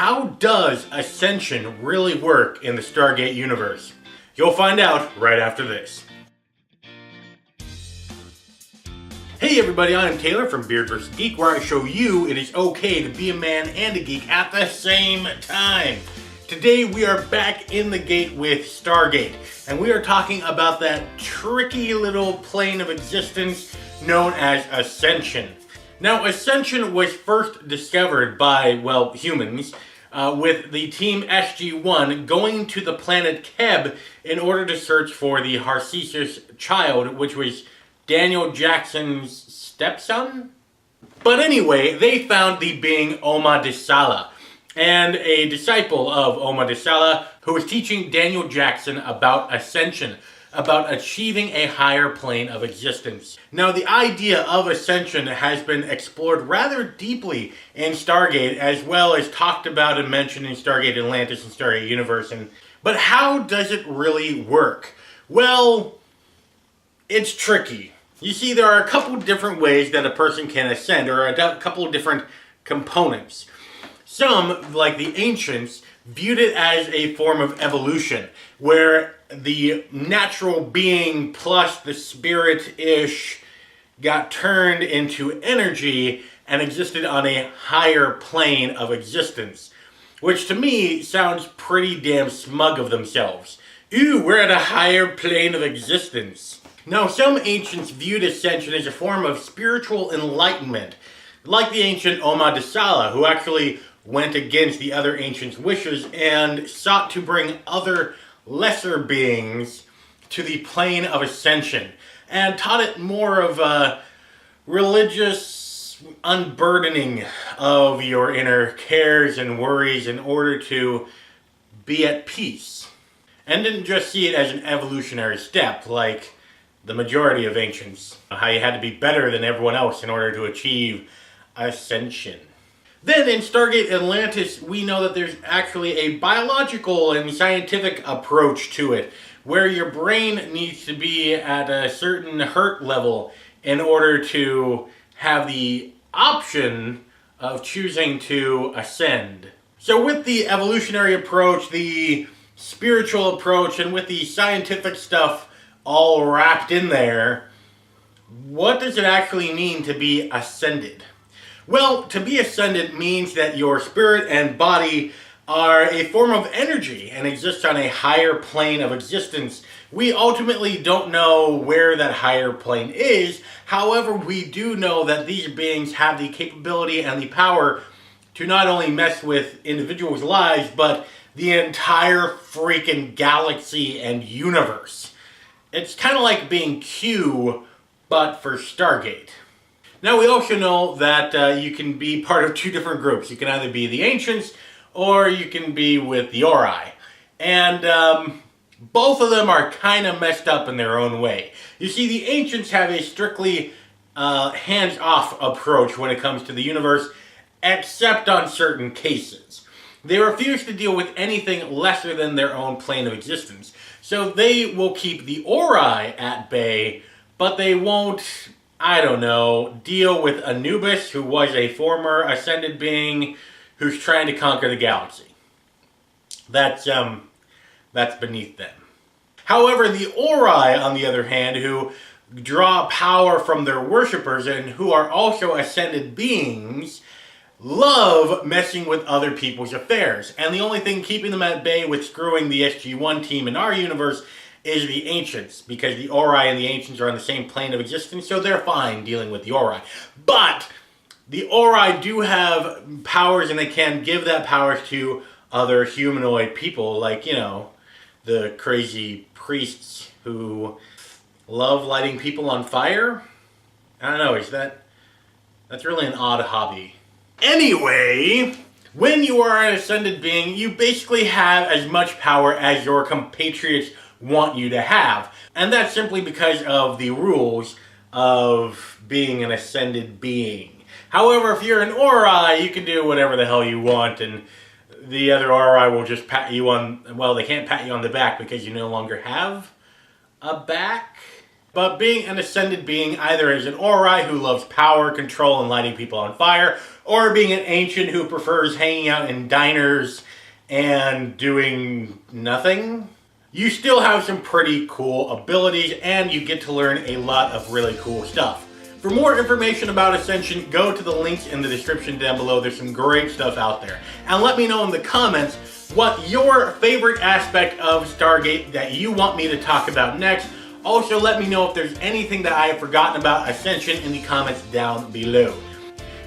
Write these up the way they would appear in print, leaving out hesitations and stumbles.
How does Ascension really work in the Stargate universe? You'll find out right after this. Hey everybody, I'm Taylor from Beard vs. Geek, where I show you it is okay to be a man and a geek at the same time. Today we are back in the gate with Stargate, and we are talking about that tricky little plane of existence known as Ascension. Now, Ascension was first discovered by, well, humans, with the team SG-1 going to the planet Keb in order to search for the Sarcophagus child, which was Daniel Jackson's stepson? But anyway, they found the being Omadisala, and a disciple of Omadisala who was teaching Daniel Jackson about Ascension, about achieving a higher plane of existence. Now, the idea of Ascension has been explored rather deeply in Stargate, as well as talked about and mentioned in Stargate Atlantis and Stargate Universe. But how does it really work? Well, it's tricky. You see, there are a couple different ways that a person can ascend, or a couple of different components. Some, like the ancients, viewed it as a form of evolution, where the natural being plus the spirit-ish got turned into energy and existed on a higher plane of existence. Which to me sounds pretty damn smug of themselves. Ooh, we're at a higher plane of existence. Now, some ancients viewed Ascension as a form of spiritual enlightenment, like the ancient Omadisala, who actually went against the other ancients' wishes and sought to bring other lesser beings to the plane of Ascension, and taught it more of a religious unburdening of your inner cares and worries in order to be at peace. And didn't just see it as an evolutionary step like the majority of ancients, how you had to be better than everyone else in order to achieve Ascension. Then in Stargate Atlantis, we know that there's actually a biological and scientific approach to it, where your brain needs to be at a certain hurt level in order to have the option of choosing to ascend. So with the evolutionary approach, the spiritual approach, and with the scientific stuff all wrapped in there, what does it actually mean to be ascended? Well, to be ascended means that your spirit and body are a form of energy and exist on a higher plane of existence. We ultimately don't know where that higher plane is. However, we do know that these beings have the capability and the power to not only mess with individuals' lives, but the entire freaking galaxy and universe. It's kind of like being Q, but for Stargate. Now, we also know that you can be part of two different groups. You can either be the Ancients, or you can be with the Ori. And both of them are kind of messed up in their own way. You see, the Ancients have a strictly hands-off approach when it comes to the universe, except on certain cases. They refuse to deal with anything lesser than their own plane of existence. So they will keep the Ori at bay, but they won't, I don't know, deal with Anubis, who was a former ascended being who's trying to conquer the galaxy. That's beneath them. However, the Ori, on the other hand, who draw power from their worshippers and who are also ascended beings, love messing with other people's affairs. And the only thing keeping them at bay with screwing the SG-1 team in our universe is the Ancients, because the Ori and the Ancients are on the same plane of existence, so they're fine dealing with the Ori. But the Ori do have powers, and they can give that power to other humanoid people, like, you know, the crazy priests who love lighting people on fire. I don't know, that's really an odd hobby. Anyway, when you are an ascended being, you basically have as much power as your compatriots want you to have. And that's simply because of the rules of being an ascended being. However, if you're an Ori, you can do whatever the hell you want, and the other Ori will just pat you on, well, they can't pat you on the back because you no longer have a back. But being an ascended being, either as an Ori who loves power, control, and lighting people on fire, or being an ancient who prefers hanging out in diners and doing nothing, you still have some pretty cool abilities and you get to learn a lot of really cool stuff. For more information about Ascension, go to the links in the description down below. There's some great stuff out there. And let me know in the comments what your favorite aspect of Stargate that you want me to talk about next. Also, let me know if there's anything that I have forgotten about Ascension in the comments down below.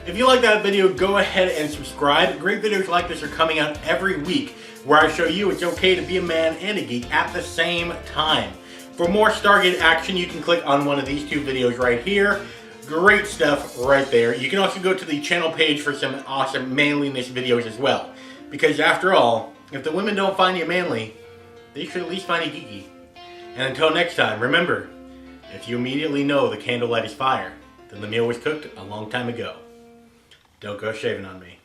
If you like that video, go ahead and subscribe. Great videos like this are coming out every week where I show you it's okay to be a man and a geek at the same time. For more Stargate action, you can click on one of these two videos right here. Great stuff right there. You can also go to the channel page for some awesome manliness videos as well. Because after all, if the women don't find you manly, they should at least find you geeky. And until next time, remember, if you immediately know the candlelight is fire, then the meal was cooked a long time ago. Don't go shaving on me.